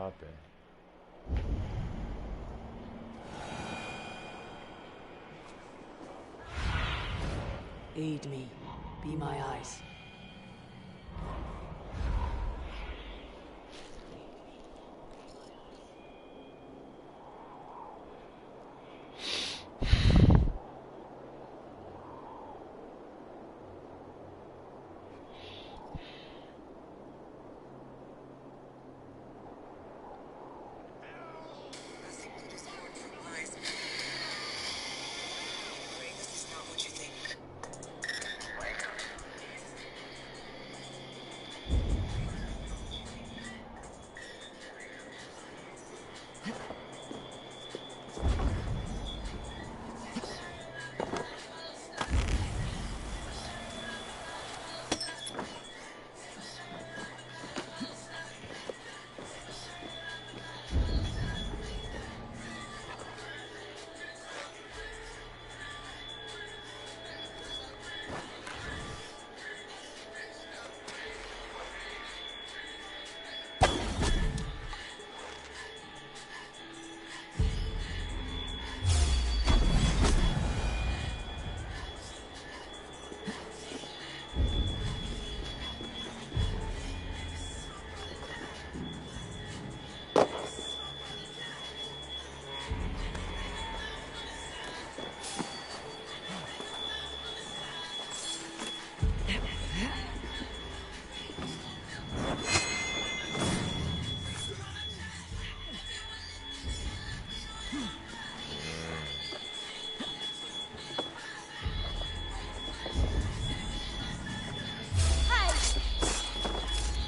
Stop it. Aid me. Be my eyes.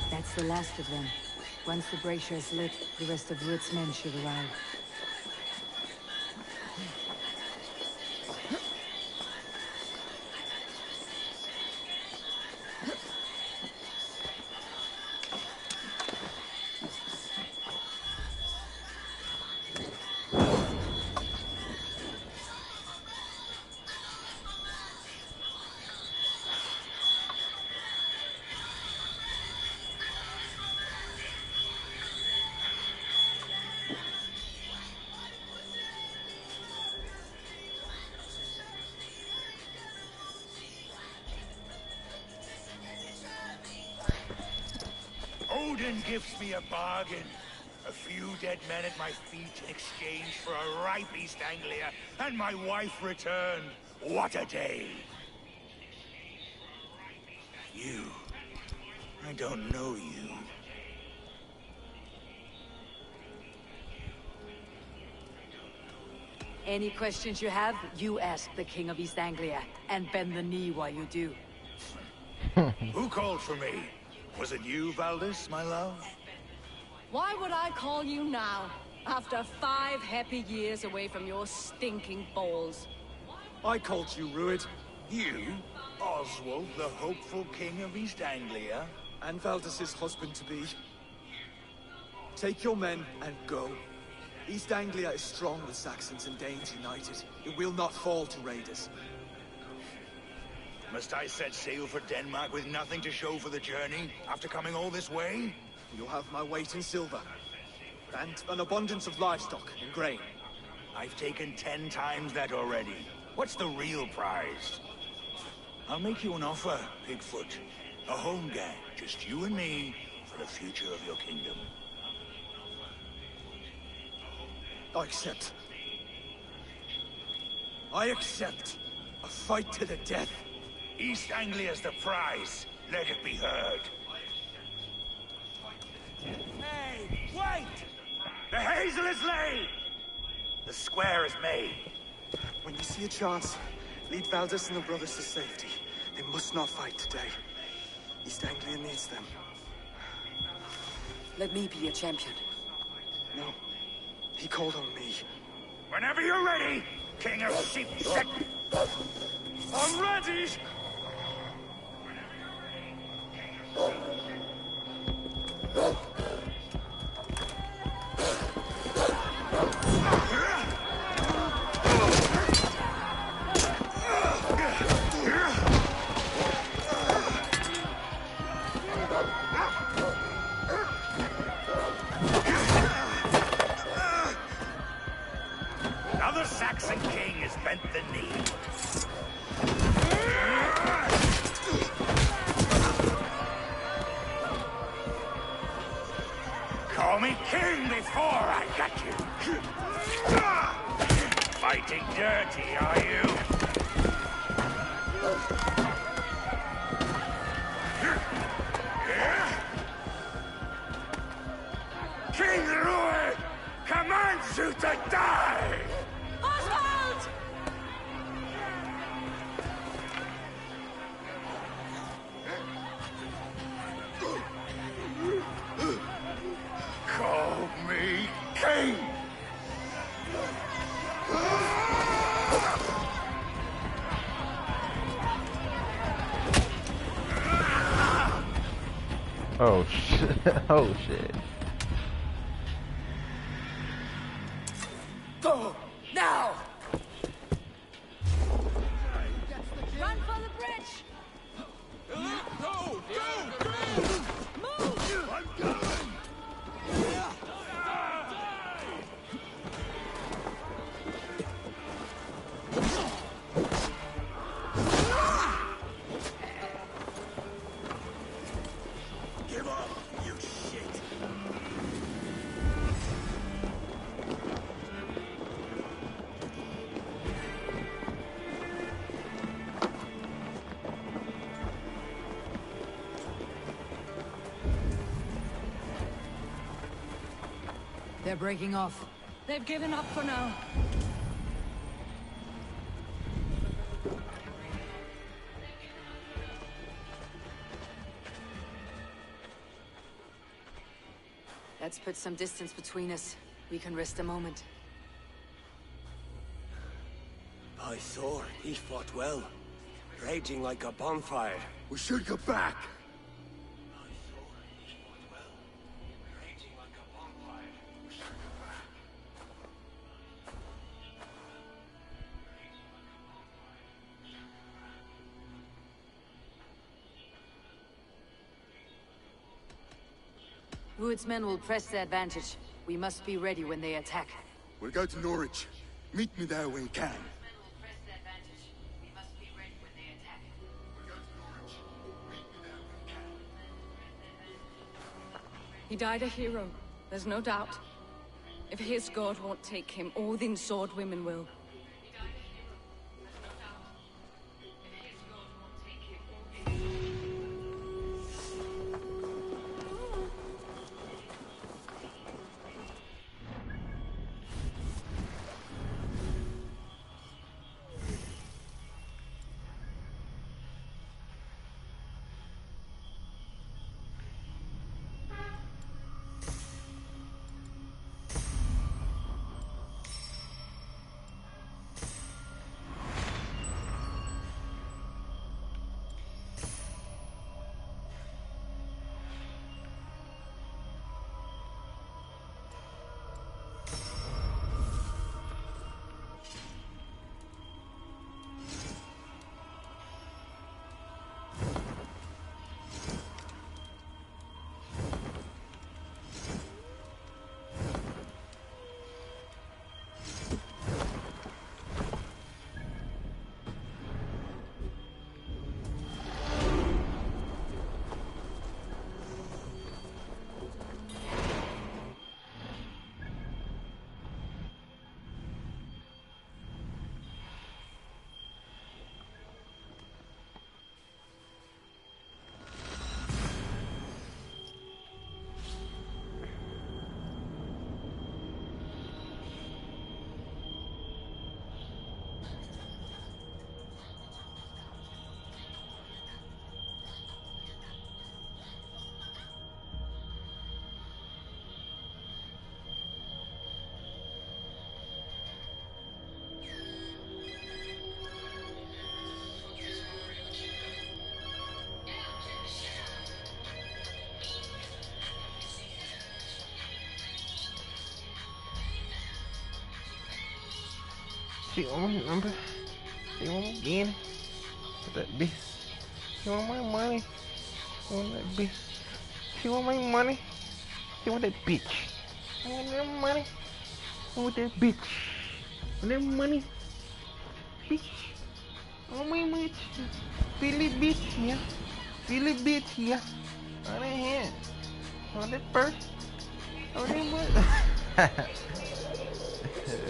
That's the last of them. Once the brazier is lit, the rest of Wood's men should arrive. Odin gives me a bargain. A few dead men at my feet in exchange for a ripe East Anglia, and my wife returned. What a day! You. I don't know you. Any questions you have, you ask the King of East Anglia, and bend the knee while you do. Who called for me? Was it you, Valdis, my love? Why would I call you now, after 5 happy years away from your stinking balls? I called you, Rued. You? Oswald, the hopeful King of East Anglia? And Valdis's husband-to-be. Take your men and go. East Anglia is strong with Saxons and Danes united. It will not fall to raiders. Must I set sail for Denmark with nothing to show for the journey, after coming all this way? You'll have my weight in silver. And an abundance of livestock and grain. I've taken 10 times that already. What's the real prize? I'll make you an offer, Bigfoot. A home gang, just you and me, for the future of your kingdom. I accept. I accept. A fight to the death. East Anglia's the prize. Let it be heard. Hey, wait! The hazel is laid! The square is made. When you see a chance, lead Valdis and the brothers to safety. They must not fight today. East Anglia needs them. Let me be your champion. No. He called on me. Whenever you're ready, King of Sheep Set. I'm ready! me king before I got you. Fighting dirty, are you? King Louis commands you to die! Oswald! Call me king! Oh shit. Oh shit. Go! Now! Run for the bridge! Go! Go! Move! I'm going! Give up, you shit! They're breaking off. They've given up for now. Let's put some distance between us. We can rest a moment. By Thor, he fought well. Raging like a bonfire. We should go back. Wood's men will press the advantage. We must be ready when they attack. We'll go to Norwich. Meet me there when you can. He died a hero, there's no doubt. If his god won't take him, Odin's sword women will. She want my number? She want me again? That bitch. She want my money? She want that bitch. She want my money? She want that bitch. I want that money. I want that bitch. Want that money? Bitch. I want my money. Feel it, bitch, yeah. Feel it, bitch, yeah. On that hand. On that purse. Oh, then what?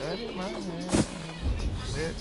What is my man? Shit.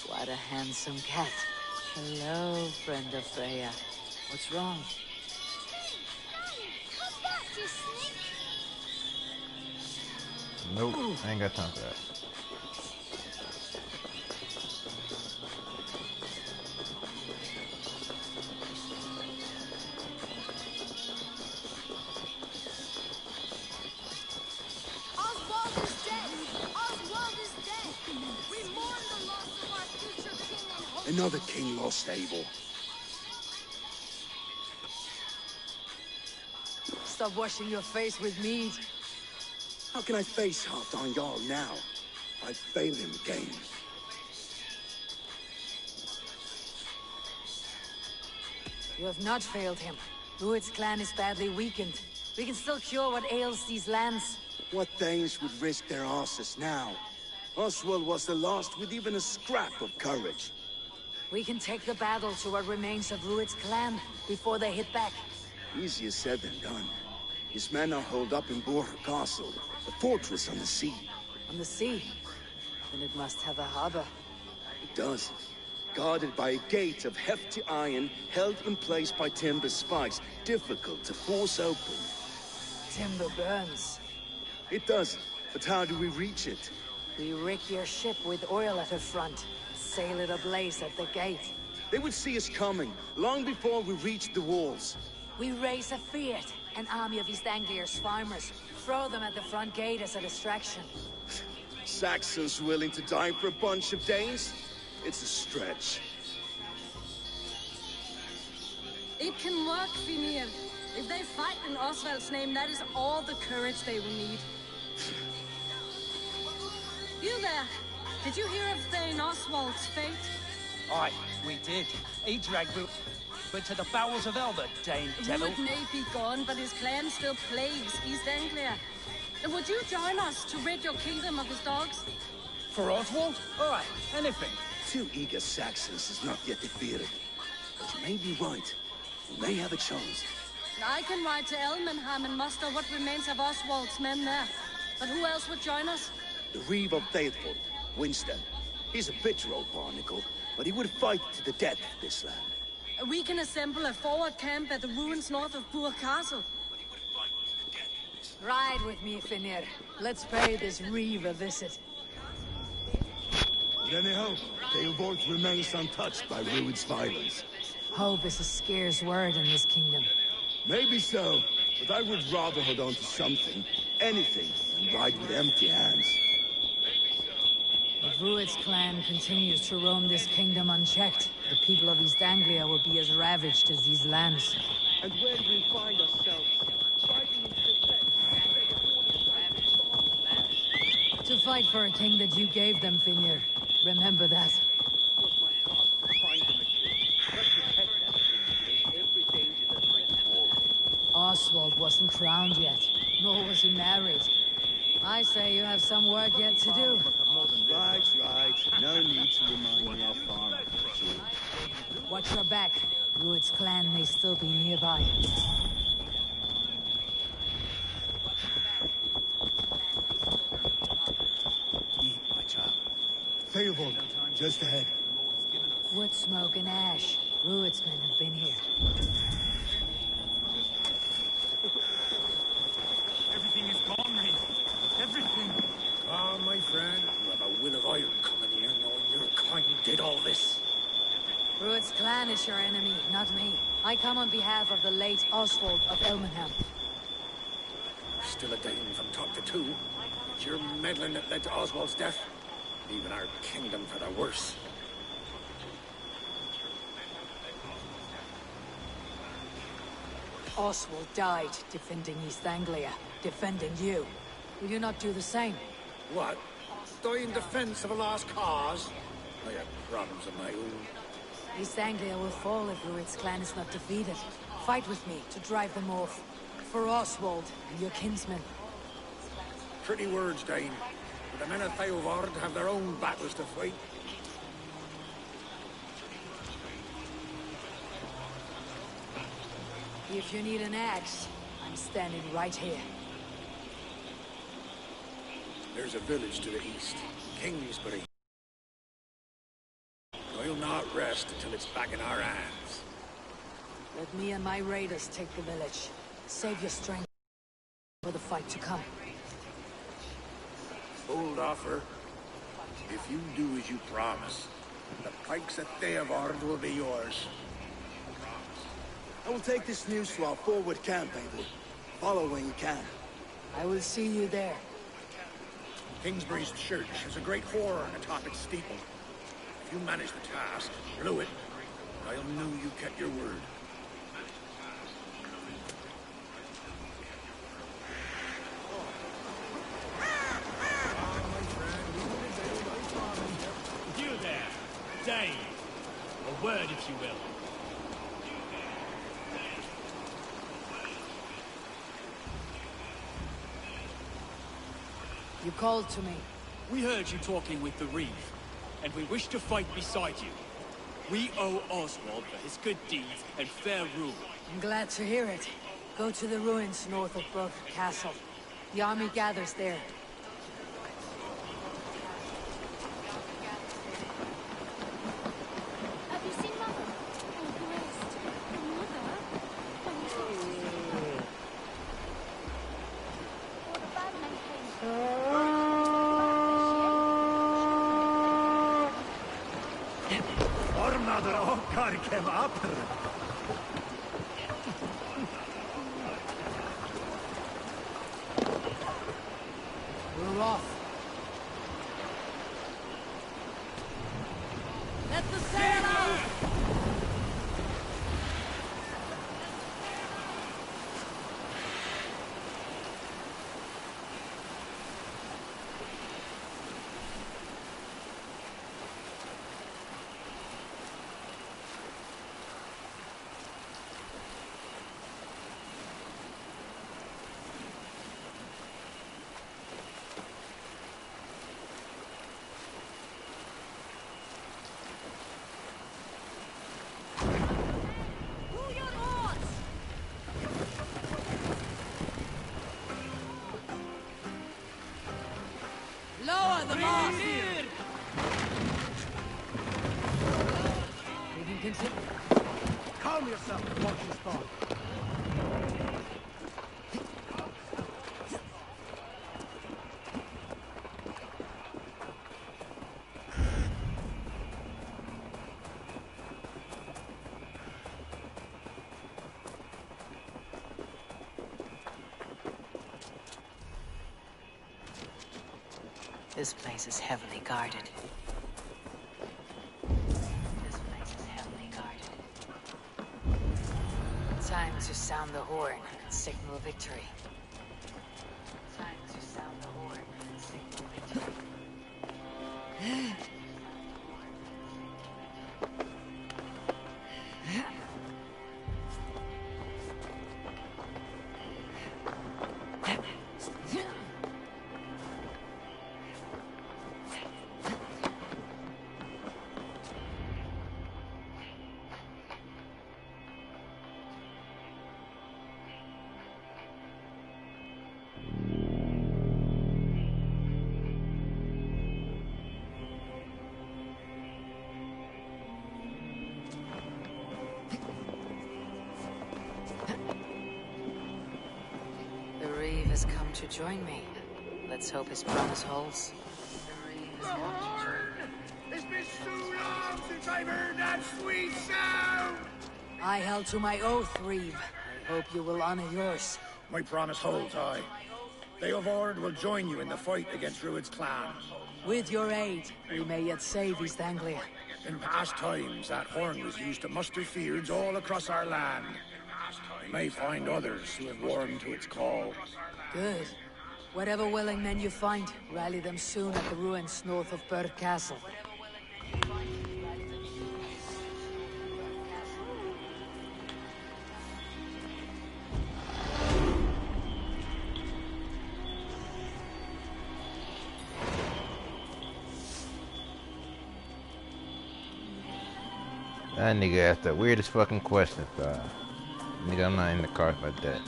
What a handsome cat. Hello, friend of Freya. What's wrong? Nope, I ain't got time for that. Oswald is dead! Oswald is dead! We mourn the loss of our future king and hope. Another king lost, Abel. Stop washing your face with mead. How can I face Halfdan Jarl now? I failed him again. You have not failed him. Rued's clan is badly weakened. We can still cure what ails these lands. What Danes would risk their asses now? Oswald was the last with even a scrap of courage. We can take the battle to what remains of Rued's clan before they hit back. Easier said than done. His men are holed up in Borja Castle, a fortress on the sea. On the sea? Then it must have a harbor. It does. Guarded by a gate of hefty iron, held in place by timber spikes, difficult to force open. Timber burns. It does, but how do we reach it? We rig your ship with oil at her front, sail it ablaze at the gate. They would see us coming, long before we reached the walls. We raise a fiat, an army of East Anglia's farmers. Throw them at the front gate as a distraction. Saxons willing to die for a bunch of Danes? It's a stretch. It can work, Finir. If they fight in Oswald's name, that is all the courage they will need. You there! Did you hear of Thane Oswald's fate? Aye, we did. He dragged Rued to the bowels of hell, the Dane devil. Rued may be gone, but his clan still plagues East Anglia. And would you join us to rid your kingdom of his dogs? For Oswald? Aye, anything. 2 eager Saxons is not yet defeated. But you may be right. We may have a chance. I can ride to Elmenham and muster what remains of Oswald's men there. But who else would join us? The Reeve of Faithful, Winston. He's a bitter old barnacle, but he would fight to the death for this land. We can assemble a forward camp at the ruins north of Bur Castle. Ride with me, Finir. Let's pay this Reeve a visit. With any hope, Beowulf remains untouched by Rued's violence. Hope is a scarce word in this kingdom. Maybe so, but I would rather hold on to something, anything, than ride with empty hands. If Rued's clan continues to roam this kingdom unchecked, the people of East Anglia will be as ravaged as these lands. And where do we find ourselves? Fighting in To fight for a king that you gave them, Finir. Remember that. Oswald wasn't crowned yet, nor was he married. I say you have some work yet to do. Right. No need to remind me how far I've come. Watch your back. Rued's clan may still be nearby. Eat, my child. Beowulf, just ahead. Wood smoke and ash. Rued's men have been here. Everything is gone, mate. Everything. Ah, my friend, you have a will of iron coming here, knowing your kind did all this. Rued's clan is your enemy, not me. I come on behalf of the late Oswald of Elmenham. Still a Dane from top to two. It's your meddling that led to Oswald's death. Leaving our kingdom for the worse. Oswald died defending East Anglia, defending you. Will you not do the same? What? Die in defense of a lost cause? I have problems of my own. East Anglia will fall if Rued's clan is not defeated. Fight with me to drive them off. For Oswald and your kinsmen. Pretty words, Dane. But the men of Theovard have their own battles to fight. If you need an axe, I'm standing right here. There's a village to the east, Kingsbury. I'll not rest until it's back in our hands. Let me and my raiders take the village. Save your strength for the fight to come. Bold offer. If you do as you promise, the pikes at Theovard will be yours. I will take this news to our forward camp, Abel. Follow when you can. I will see you there. Kingsbury's church has a great horn atop its steeple. If you manage the task, blew it, I'll know you kept your word. You there, Dane. A word, if you will. You called to me. We heard you talking with the Reeve, and we wish to fight beside you. We owe Oswald for his good deeds and fair rule. I'm glad to hear it. Go to the ruins north of Brook Castle. The army gathers there. Have you seen Mother? Oh, blessed. Mother? Oh, the bad men came. Ormader Okkar kem apr. We're off. Let the sail out! Lower the mast! We can consider... Calm yourself and watch your spot. This place is heavily guarded. This place is heavily guarded. Time to sound the horn and signal victory. Time to sound the horn and signal victory. Has come to join me. Let's hope his promise holds. It's been so long since I've heard that that sweet sound! I held to my oath, Reeve. I hope you will honor yours. My promise holds, aye. They of Ord will join you in the fight against Rued's clan. With your aid, we may yet save East Anglia. In past times, that horn was used to muster feuds all across our land. We may find others who have warmed to its call. Good. Whatever willing men you find, rally them soon at the ruins north of Burr Castle. That nigga asked the weirdest fucking question, nigga, I'm not in the car like that.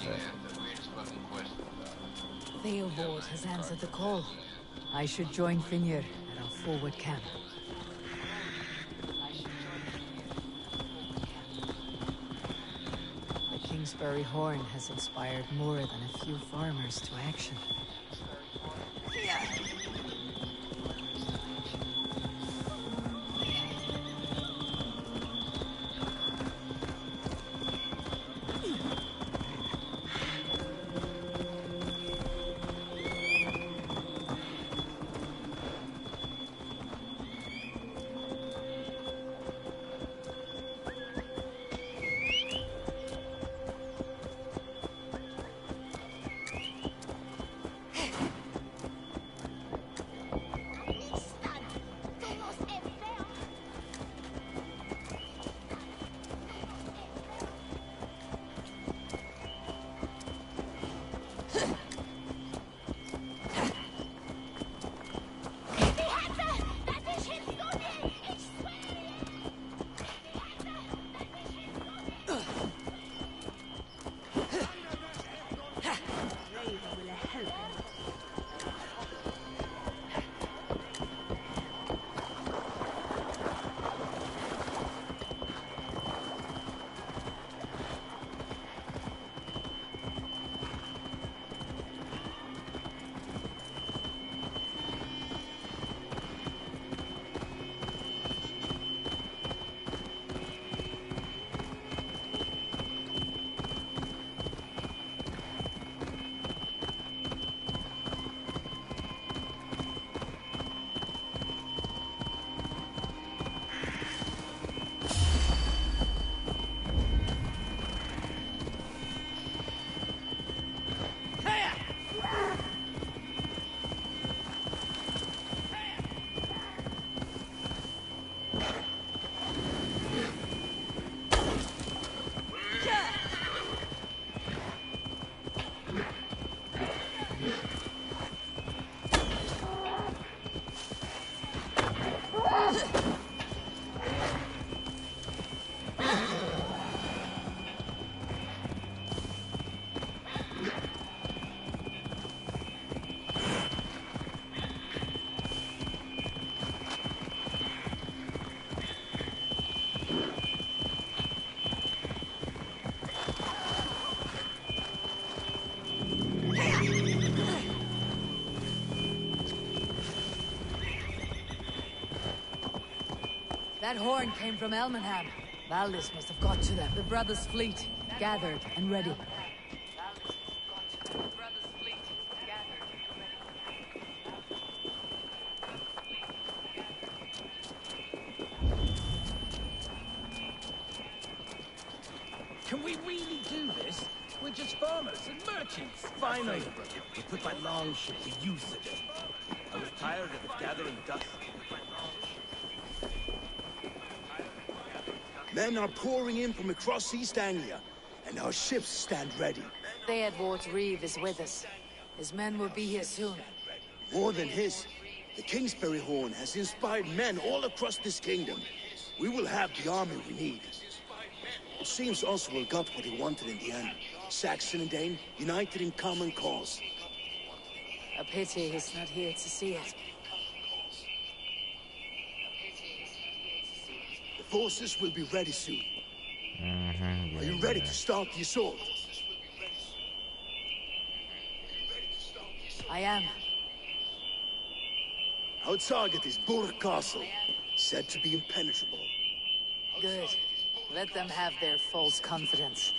Theobald has answered the call. I should join Finir at our forward camp. The Kingsbury horn has inspired more than a few farmers to action. That horn came from Elmenham. Valdis must have got to them. The brothers' fleet, gathered and ready. Can we really do this? We're just farmers and merchants. Finally, we put my longship to use again. I was tired of it gathering dust. Men are pouring in from across East Anglia, and our ships stand ready. Theodward's Reeve is with us. His men will be here soon. More than his, the Kingsbury Horn has inspired men all across this kingdom. We will have the army we need. It seems Oswald got what he wanted in the end. Saxon and Dane united in common cause. A pity he's not here to see it. The forces will be ready soon. Yeah, Are you ready to start the assault? I am. Our target is Burr Castle, said to be impenetrable. Good. Let them have their false confidence.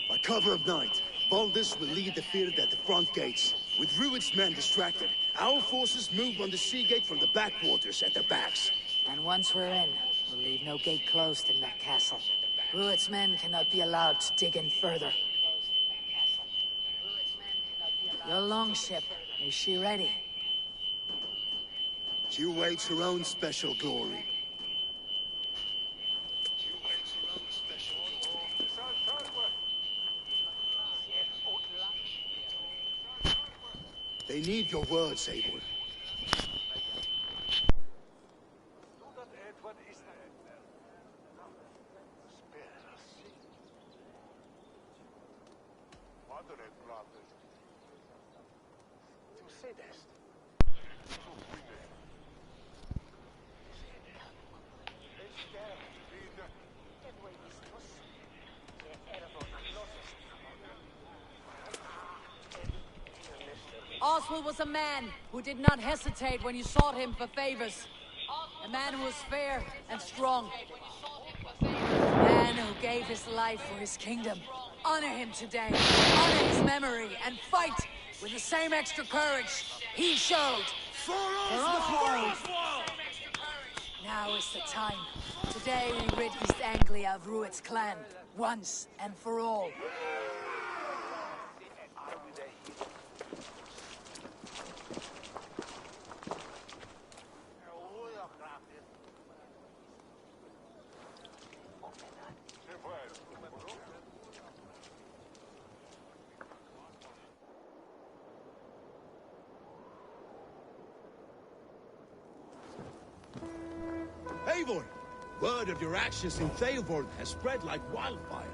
By cover of night, Baldus will lead the field at the front gates. With Rued's men distracted, our forces move on the sea gate from the backwaters at their backs. And once we're in, we'll leave no gate closed in that castle. Rued's men cannot be allowed to dig in further. Your longship, is she ready? She awaits her own special glory. They need your words, Eivor. Oswald was a man who did not hesitate when you sought him for favors. A man who was fair and strong. A man who gave his life for his kingdom. Honor him today. Honor his memory and fight with the same extra courage he showed. For Oswald! Now is the time. Today we rid East Anglia of Rued's clan. Once and for all. Eivor! Word of your actions in Theoborn has spread like wildfire.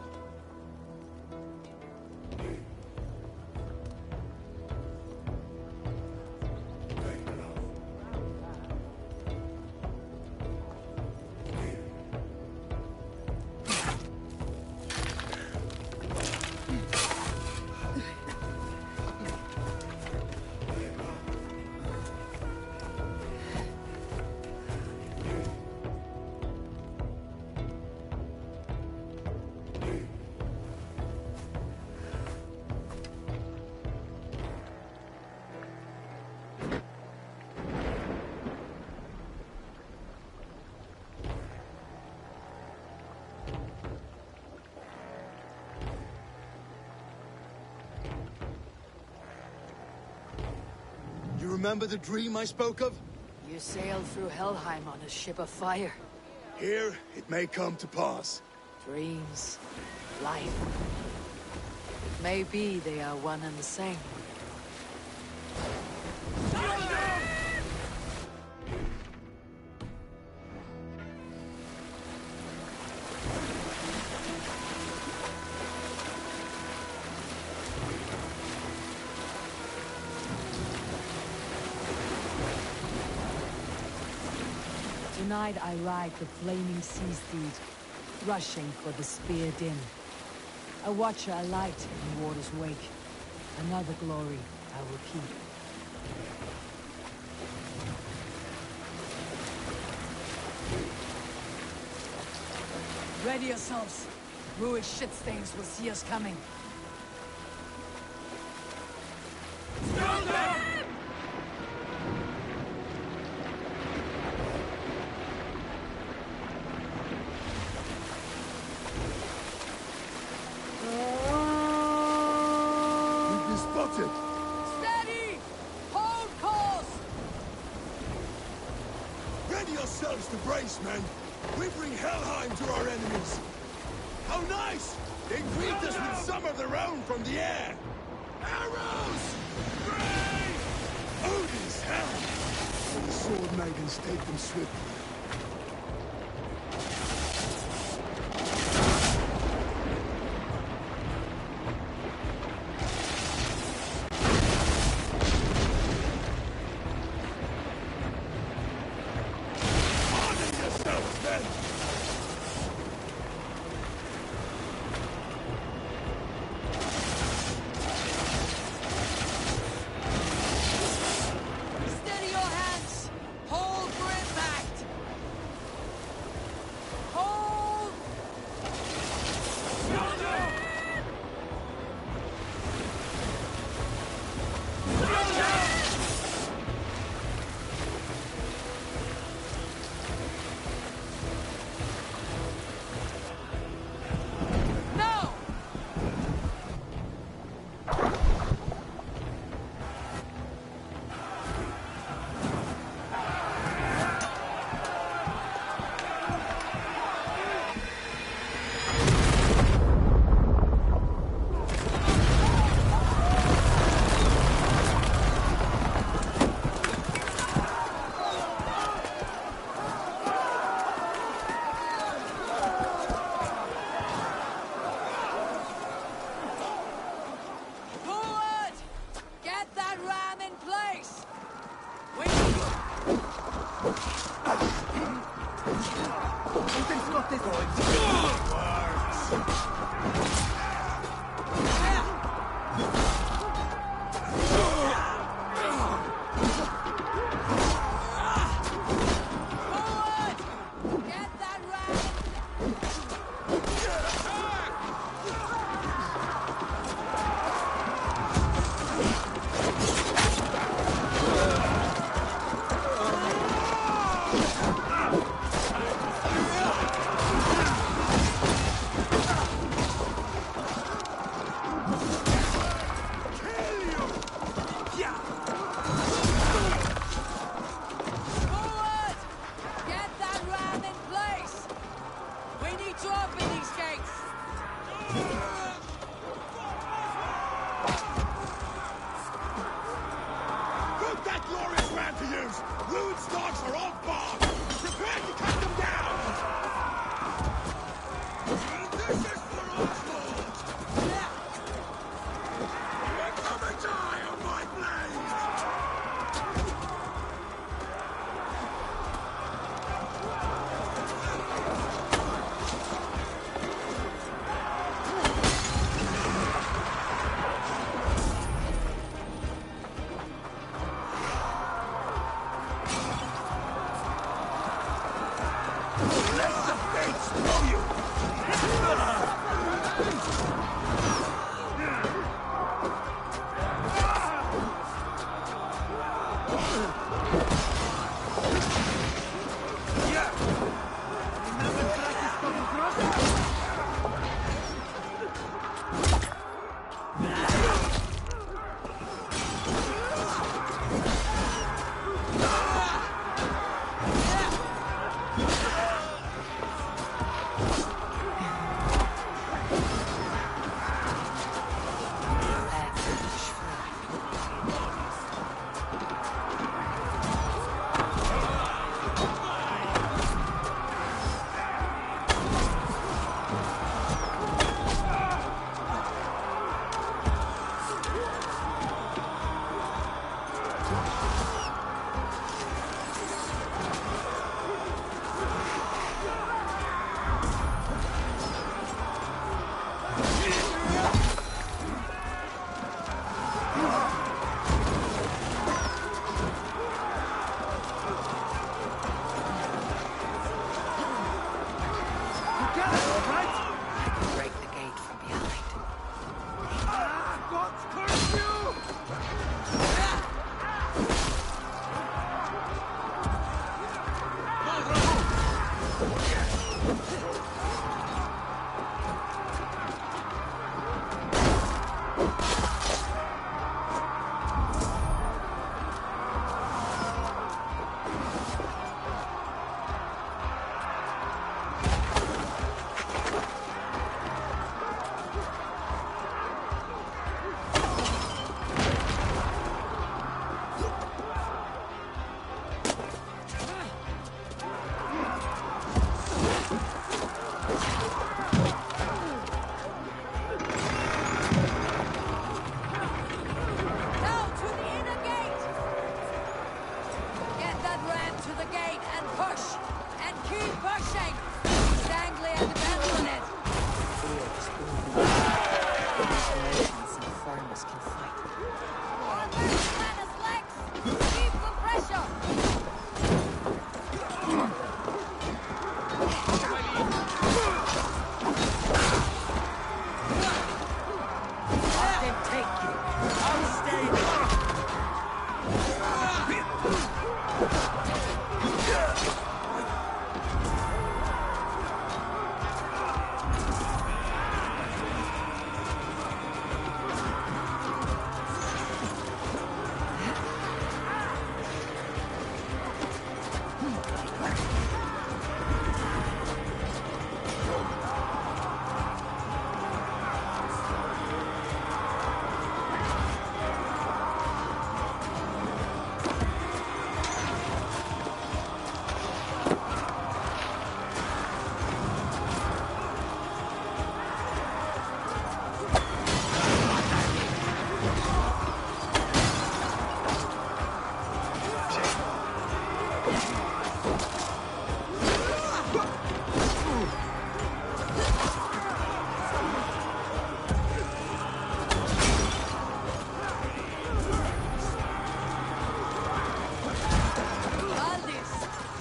You remember the dream I spoke of? You sailed through Helheim on a ship of fire. Here, it may come to pass. Dreams, life. Maybe they are one and the same. Tonight I ride the flaming sea steed, rushing for the spear din. A watcher alight in water's wake. Another glory I will keep. Ready yourselves. Rued shitstains will see us coming. Steady! Hold course! Ready yourselves to brace, men. We bring Helheim to our enemies. How nice! They greet us with some of their own from the air. Arrows! Great! Odin's helm! The sword maidens take them swiftly. Steady your hands! Hold for impact! not going to be worse.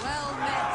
Well met.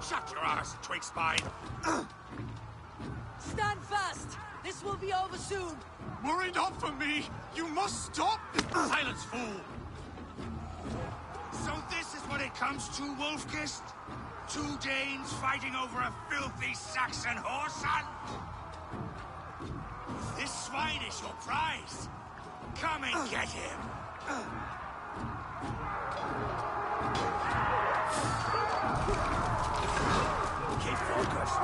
Shut your ass, twig spine! Stand fast! This will be over soon! Worry not for me! You must stop! Silence, fool! So this is what it comes to, Wolfkist? Two Danes fighting over a filthy Saxon whoreson? This swine is your prize! Come and get him! Keep focused.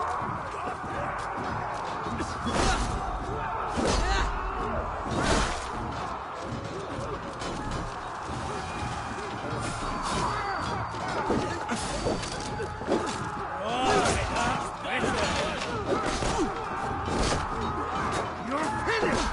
You're finished!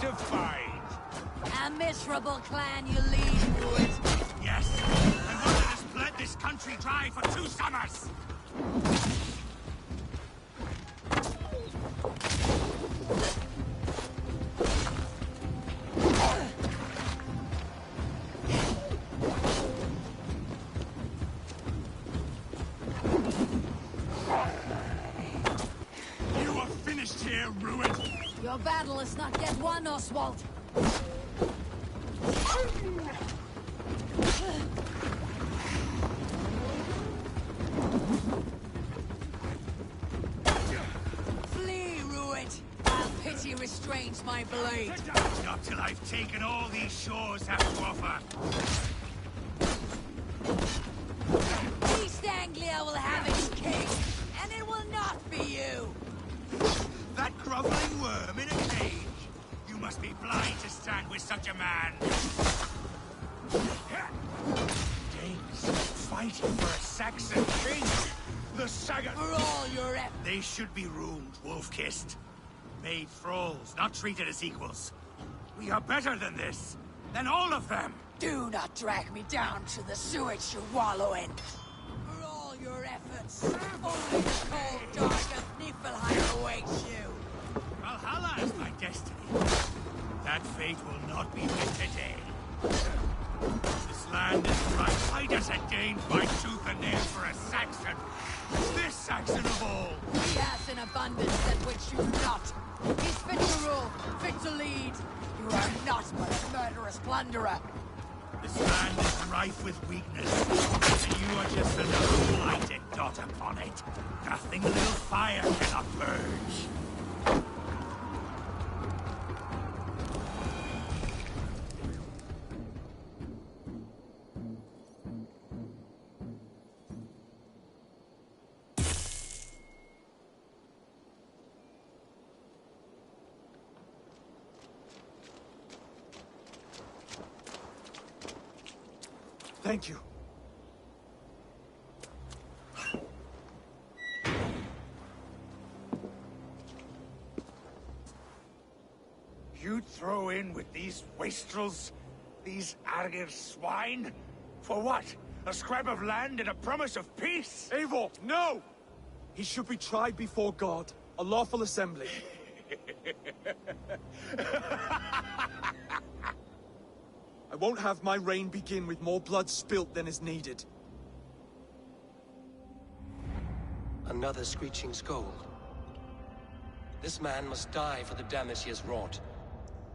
To fight. A miserable clan you lead, Wood. Yes, and one that has bled this country dry for 2 summers. You are finished here, Ruin. Your battle is not yet won, Oswald. Flee, Ruin, while pity restrains my blade. Not till I've taken all these shores have to offer. East Anglia will have its king, and it will not be you. That groveling worm in a cage. You must be blind to stand with such a man. Danes fighting for a Saxon king. The Saga. For all your efforts. They should be ruled, wolf-kissed. Made thralls, not treated as equals. We are better than this. Than all of them. Do not drag me down to the sewage you wallow in. For all your efforts, only the cold dark of Niflheim awaits you. Valhalla is my destiny. That fate will not be with today. This land is right. Why does a Dane fight tooth and nail for a Saxon? This Saxon of all. He has an abundance that which you do not. He's fit to rule, fit to lead. You are not but a murderous plunderer. This land is rife with weakness, and you are just another blighted dot upon it. Nothing a little fire cannot purge. Thank you. You throw in with these wastrels? These Argir swine? For what? A scrap of land and a promise of peace? Eivor, no! He should be tried before God, a lawful assembly. I won't have my reign begin with more blood spilt than is needed. Another screeching scold. This man must die for the damage he has wrought.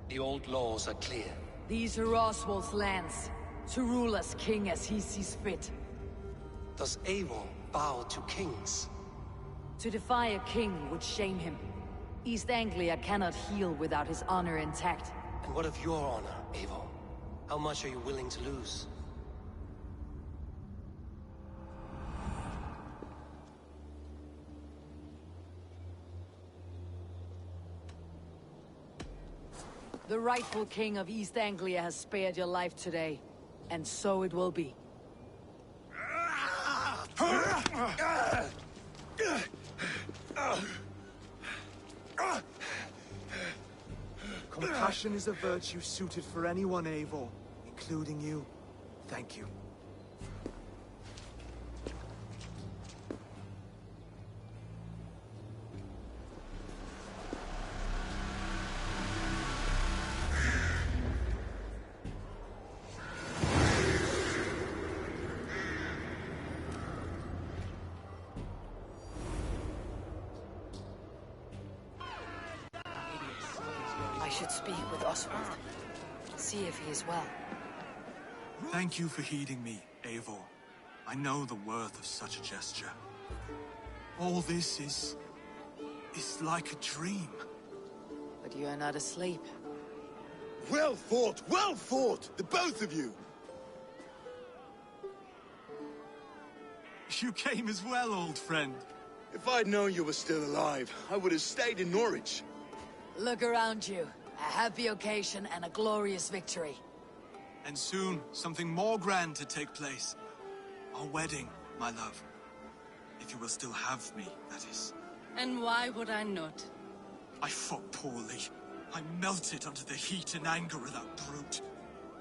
The old laws are clear. These are Oswald's lands, to rule as king as he sees fit. Does Eivor bow to kings? To defy a king would shame him. East Anglia cannot heal without his honor intact. And what of your honor, Eivor? How much are you willing to lose? The rightful king of East Anglia has spared your life today, and so it will be. Compassion is a virtue suited for anyone, Eivor, including you. Thank you. I should speak with Oswald. See if he is well. Thank you for heeding me, Eivor. I know the worth of such a gesture. All this is like a dream. But you are not asleep. Well fought, the both of you! You came as well, old friend. If I'd known you were still alive, I would have stayed in Norwich. Look around you. A happy occasion and a glorious victory. And soon, something more grand to take place. Our wedding, my love. If you will still have me, that is. And why would I not? I fought poorly. I melted under the heat and anger of that brute.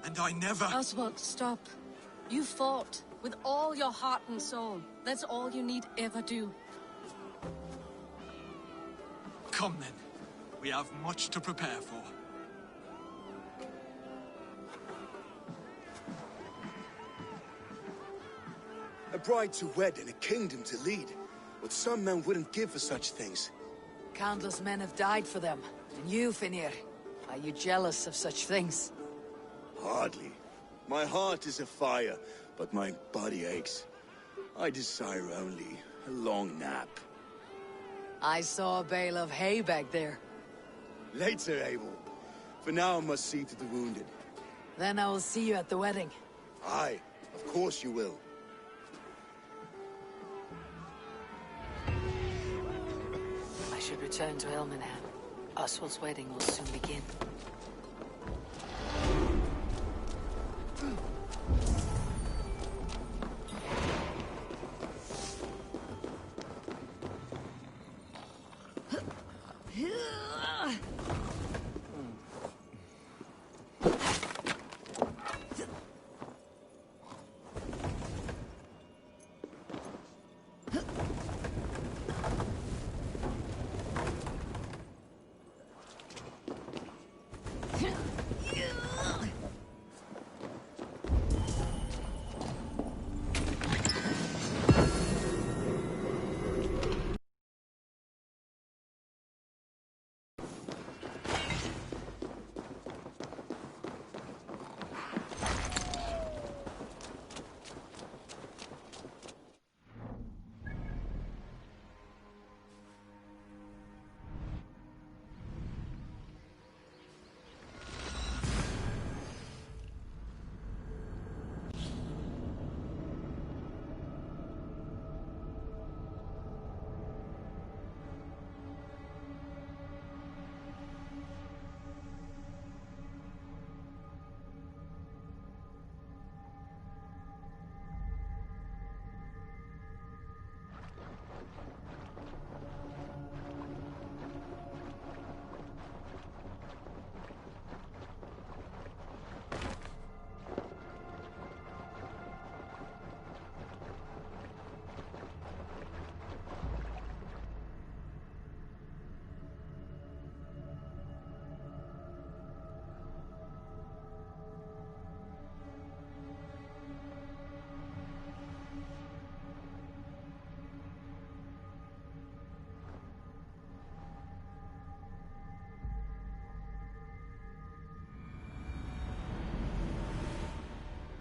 And I never... Oswald, stop. You fought with all your heart and soul. That's all you need ever do. Come then. We have much to prepare for. A bride to wed and a kingdom to lead. What some men wouldn't give for such things. Countless men have died for them. And you, Finnir, are you jealous of such things? Hardly. My heart is afire, but my body aches. I desire only a long nap. I saw a bale of hay back there. Later, Abel. For now, I must see to the wounded. Then I will see you at the wedding. Aye, of course you will. I should return to Elmenham. Oswald's wedding will soon begin.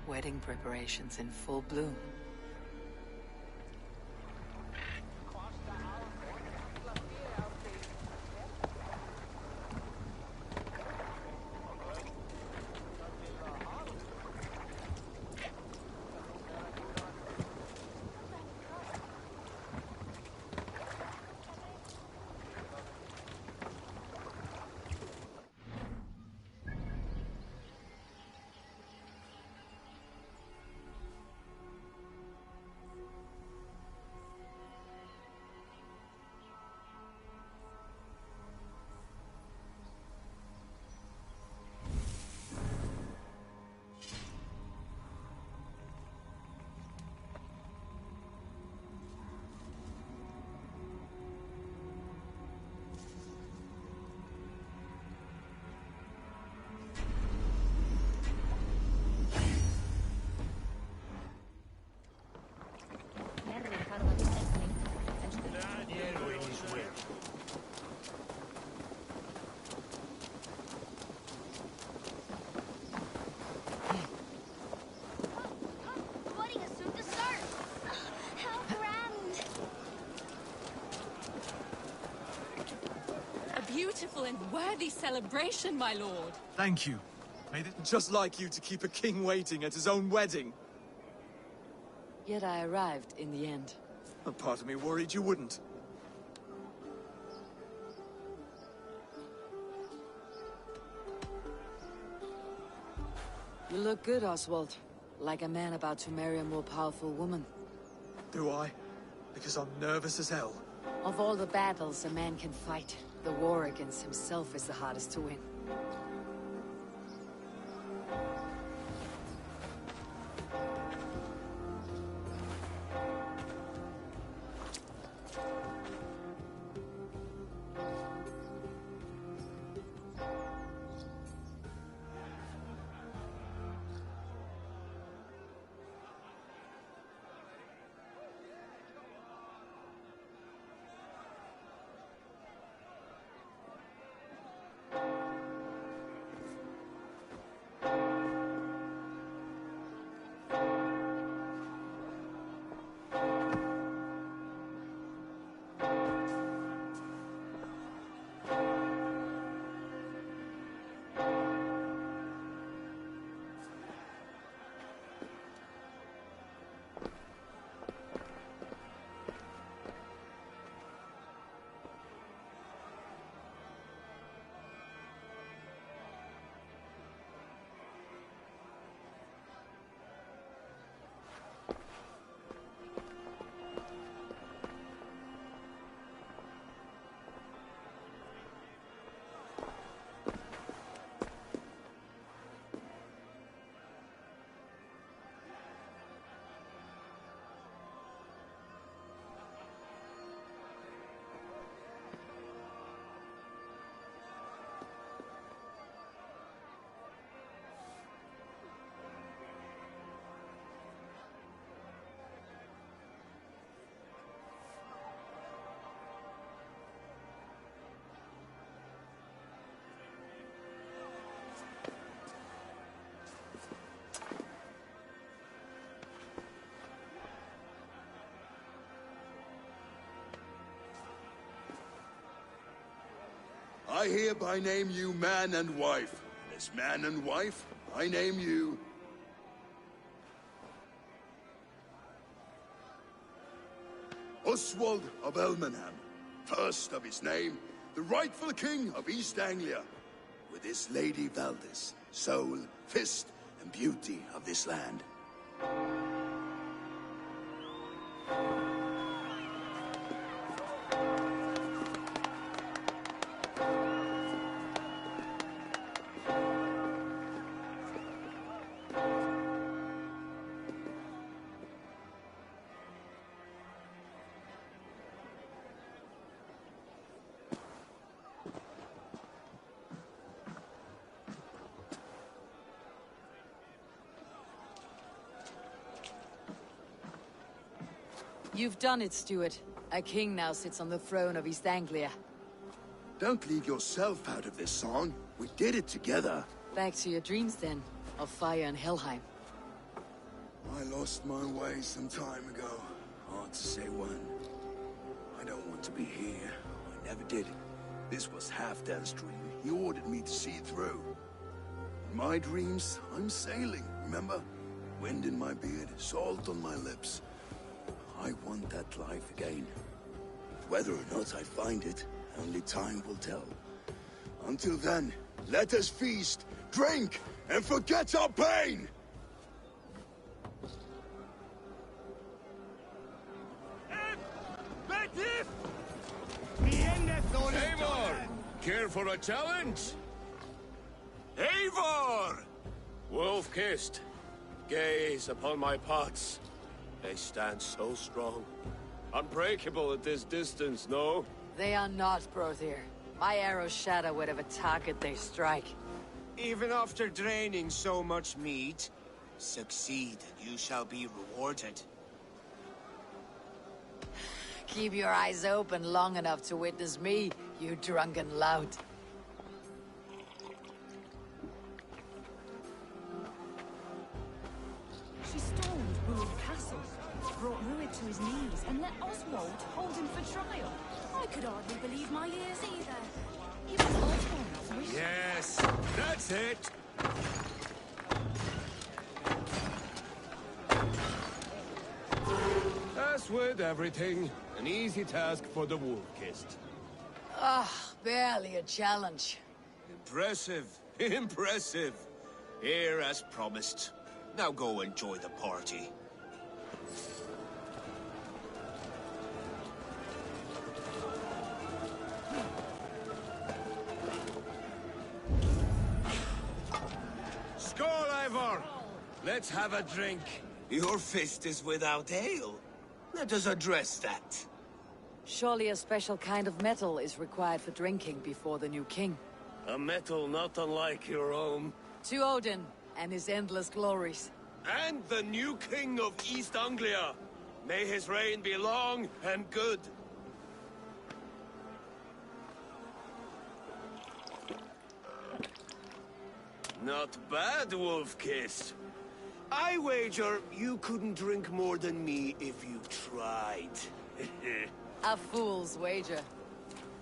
Wedding preparations in full bloom. and worthy celebration, my lord. Thank you. Made it just like you to keep a king waiting at his own wedding. Yet I arrived in the end. A part of me worried you wouldn't. You look good, Oswald. Like a man about to marry a more powerful woman. Do I? Because I'm nervous as hell. Of all the battles a man can fight, the war against himself is the hardest to win. I hereby name you man and wife. And as man and wife, I name you... Oswald of Elmenham, first of his name, the rightful king of East Anglia, with his lady Valdis, soul, fist, and beauty of this land. You've done it, Stuart. A king now sits on the throne of East Anglia. Don't leave yourself out of this song. We did it together. Back to your dreams, then, of fire and Helheim. I lost my way some time ago. Hard to say when. I don't want to be here. I never did. This was Halfdan's dream. He ordered me to see it through. In my dreams, I'm sailing, remember? Wind in my beard, salt on my lips. I want that life again. Whether or not I find it, only time will tell. Until then, let us feast, drink, and forget our pain! Eivor! Care for a challenge? Eivor! Wolf-kissed, gaze upon my pots. They stand so strong. Unbreakable at this distance, no? They are not, Brother. My arrows shatter whatever target they strike. Even after draining so much meat, succeed and you shall be rewarded. Keep your eyes open long enough to witness me, you drunken lout. She stormed Ruined Castle, brought Ruid to his knees, and let Oswald hold him for trial. I could hardly believe my ears either. Yes, that's it. As with everything, an easy task for the Wolf-Kissed. Ah, barely a challenge. Impressive, impressive. Here as promised. Now go enjoy the party. Skål, Ivor! Let's have a drink. Your fist is without ale. Let us address that. Surely a special kind of metal is required for drinking before the new king. A metal not unlike your own. To Odin and his endless glories. And the new king of East Anglia. May his reign be long and good. Not bad, Wolf-Kissed. I wager you couldn't drink more than me if you tried. A fool's wager.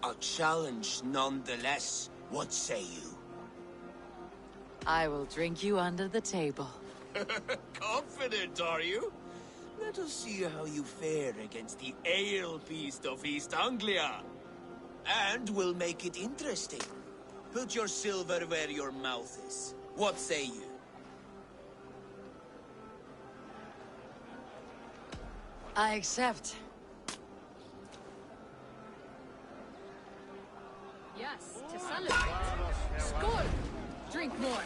A challenge nonetheless. What say you? I will drink you under the table. Confident, are you? Let us see how you fare against the ale beast of East Anglia. And we'll make it interesting. Put your silver where your mouth is. What say you? I accept. Yes, to celebrate. Skål! Drink more.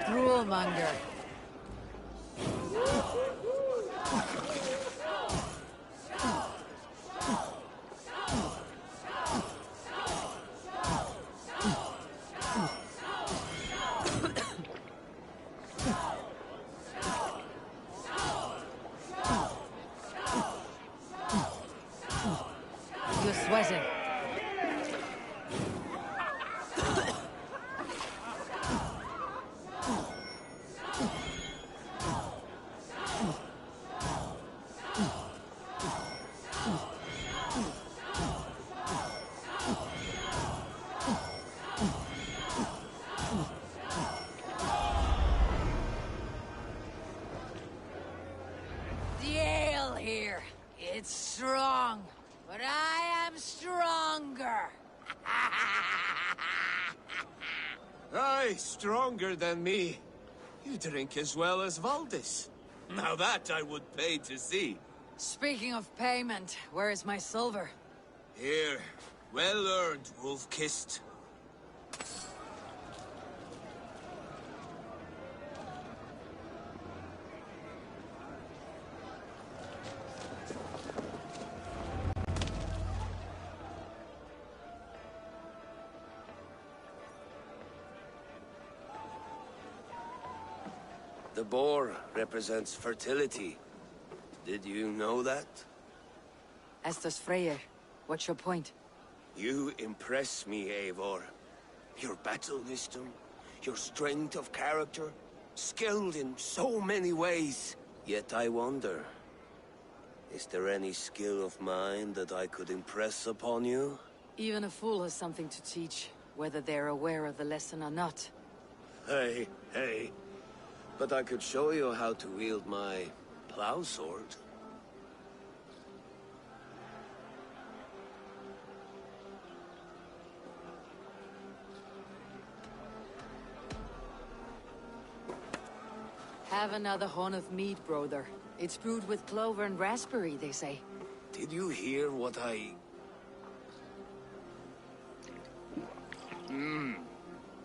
Droolmonger. You're sweating. The ale here, it's strong, but I am stronger. Aye, stronger than me. You drink as well as Valdis. Now that I would pay to see. Speaking of payment, where is my silver? Here, well earned, Wolf-Kissed. The boar represents fertility. Did you know that? As does Freyr. What's your point? You impress me, Eivor. Your battle wisdom, your strength of character, skilled in so many ways. Yet I wonder, is there any skill of mine that I could impress upon you? Even a fool has something to teach, whether they're aware of the lesson or not. Hey, hey. But I could show you how to wield my plow sword. Have another horn of mead, brother. It's brewed with clover and raspberry, they say. Did you hear what I...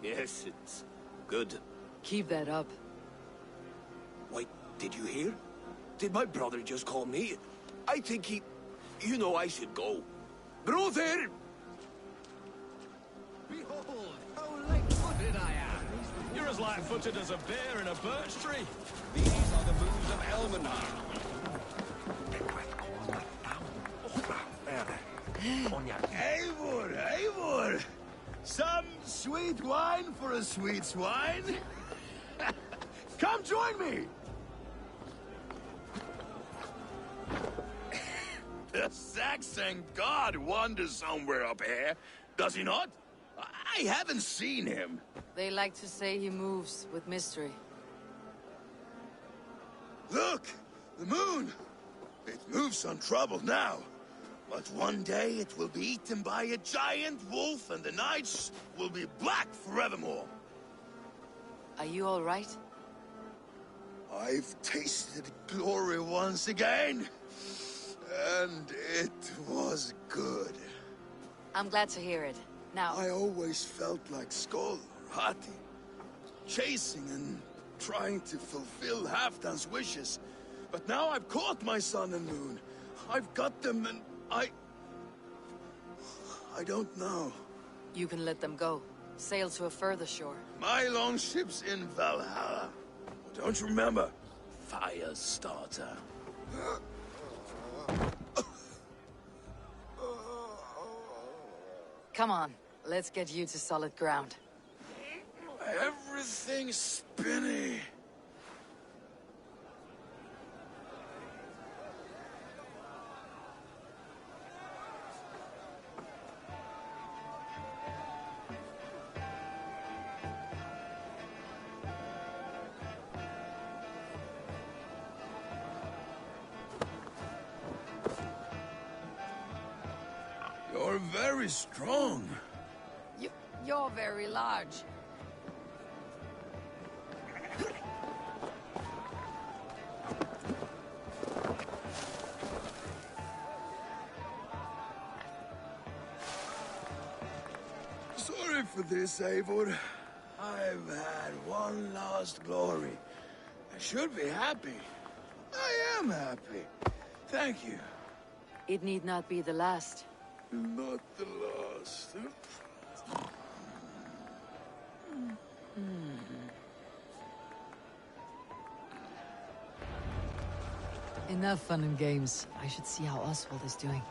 Yes, it's good. Keep that up. Wait, did you hear? Did my brother just call me? I think he... You know I should go. Brother! Behold, how light-footed I am. You're as light-footed as a bear in a birch tree. These are the moves of Elmenar. Eivor, Eivor! Some sweet wine for a sweet swine? Come join me! The Saxon god wanders somewhere up here, does he not? I haven't seen him. They like to say he moves with mystery. Look! The moon! It moves untroubled now. But one day it will be eaten by a giant wolf and the nights will be black forevermore. Are you all right? I've tasted glory once again. And it was good. I'm glad to hear it. Now... I always felt like Skoll or Hati. Chasing and trying to fulfill Halfdan's wishes. But now I've caught my sun and moon. I've got them and I don't know. You can let them go. Sail to a further shore. My longship's in Valhalla. Don't you remember? Firestarter. Come on, let's get you to solid ground. Everything's spinny. You're very strong. You're very large. Sorry for this, Eivor. I've had one last glory. I should be happy. I am happy. Thank you. It need not be the last. Not the last. Enough fun and games. I should see how Oswald is doing.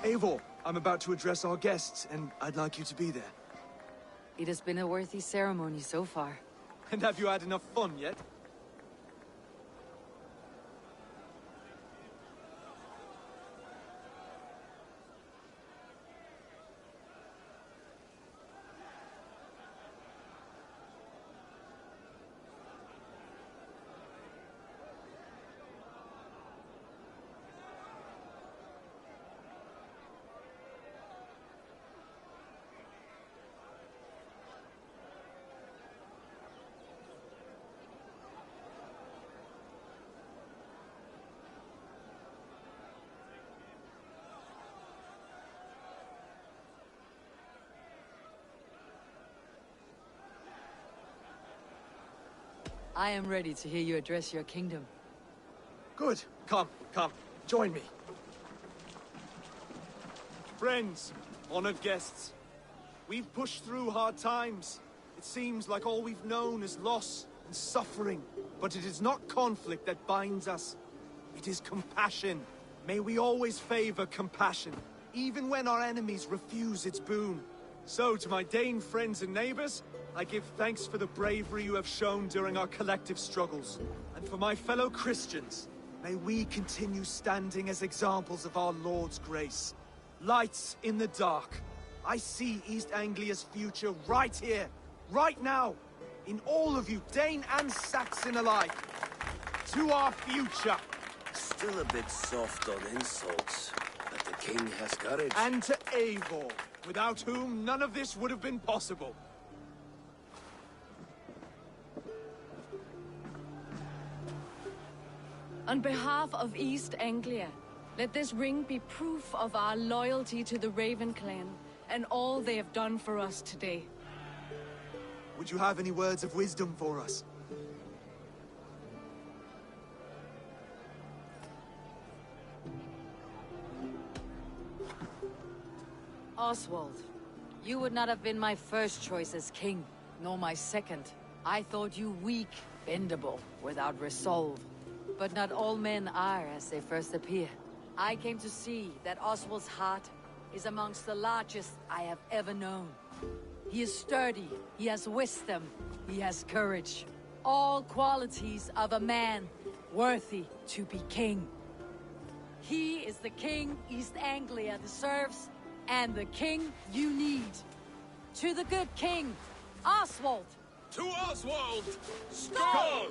Eivor, I'm about to address our guests, and I'd like you to be there. It has been a worthy ceremony so far. And have you had enough fun yet? I am ready to hear you address your kingdom. Good. Come, come. Join me. Friends, honored guests. We've pushed through hard times. It seems like all we've known is loss and suffering. But it is not conflict that binds us. It is compassion. May we always favor compassion, even when our enemies refuse its boon. So, to my Dane friends and neighbors, I give thanks for the bravery you have shown during our collective struggles. And for my fellow Christians, may we continue standing as examples of our Lord's grace. Lights in the dark. I see East Anglia's future right here, right now, in all of you, Dane and Saxon alike. To our future. Still a bit soft on insults, but the king has courage. And to Eivor, without whom none of this would have been possible. On behalf of East Anglia, let this ring be proof of our loyalty to the Raven clan and all they have done for us today. Would you have any words of wisdom for us? Oswald, you would not have been my first choice as king, nor my second. I thought you weak, bendable, without resolve. But not all men are as they first appear. I came to see that Oswald's heart is amongst the largest I have ever known. He is sturdy, he has wisdom, he has courage. All qualities of a man worthy to be king. He is the king East Anglia deserves, and the king you need. To the good king, Oswald! To Oswald! Skull!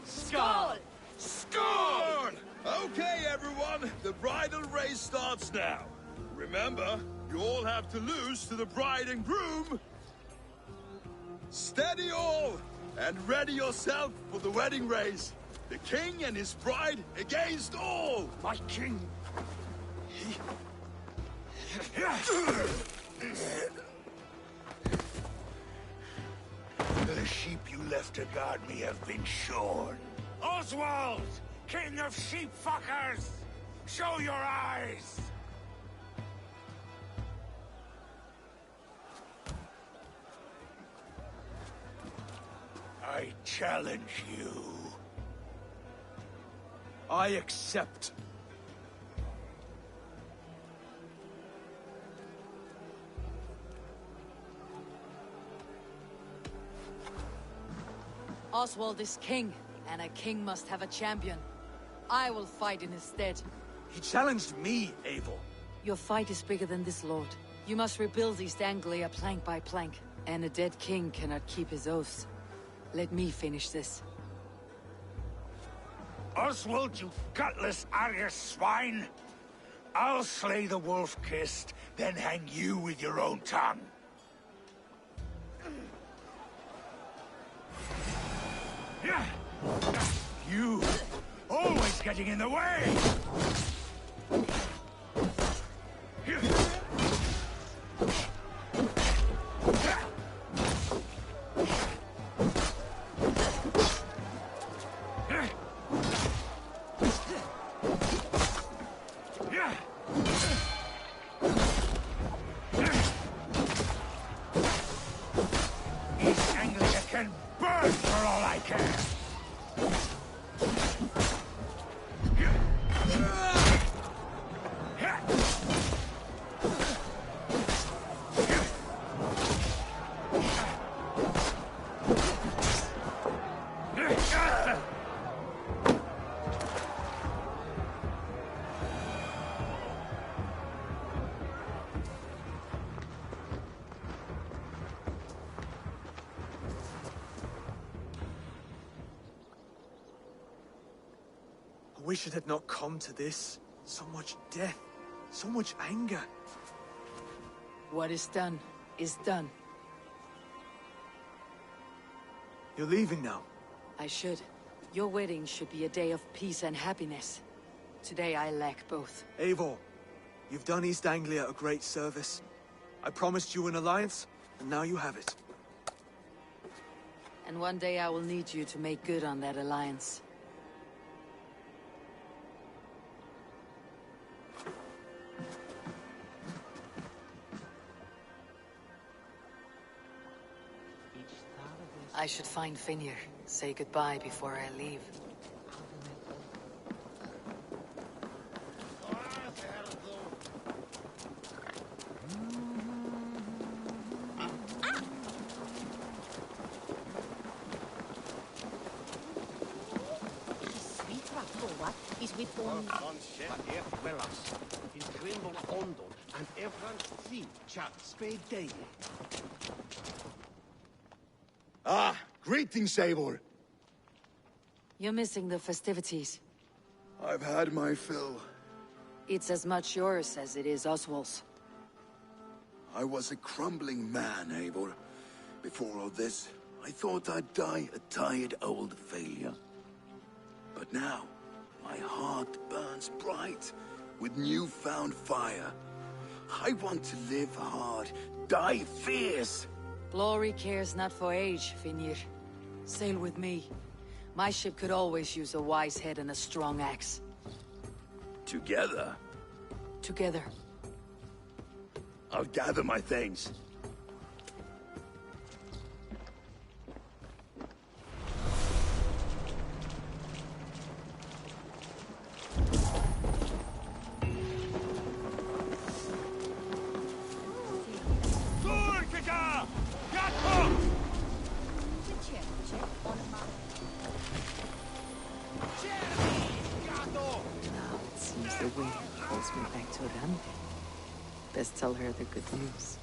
Skull! Score! Okay, everyone, the bridal race starts now. Remember, you all have to lose to the bride and groom. Steady all, and ready yourself for the wedding race. The king and his bride against all. My king. The sheep you left to guard me have been shorn. Oswald! King of sheep fuckers! Show your eyes! I challenge you. I accept. Oswald is king, and a king must have a champion. I will fight in his stead. He challenged me, Eivor. Your fight is bigger than this, Lord. You must rebuild East Anglia plank by plank, and a dead king cannot keep his oaths. Let me finish this. Oswald, you gutless Arya swine! I'll slay the wolf-kissed, then hang you with your own tongue. You! Always getting in the way! East Anglia can burn for all I care! wish it had not come to this. So much death, so much anger. What is done is done. You're leaving now. I should. Your wedding should be a day of peace and happiness. Today I lack both. Eivor, you've done East Anglia a great service. I promised you an alliance, and now you have it. And one day I will need you to make good on that alliance. I should find Finir. Say goodbye before I leave. Is with on Wellas in Trimble Ondon and everyone see chat spade daily. Ah, greetings, Eivor. You're missing the festivities. I've had my fill. It's as much yours as it is Oswald's. I was a crumbling man, Eivor. Before all this, I thought I'd die a tired old failure. But now, my heart burns bright with newfound fire. I want to live hard, die fierce. Glory cares not for age, Finir. Sail with me. My ship could always use a wise head and a strong axe. Together? Together. I'll gather my things. Now it seems the wind calls me back to Rande. Best tell her the good news.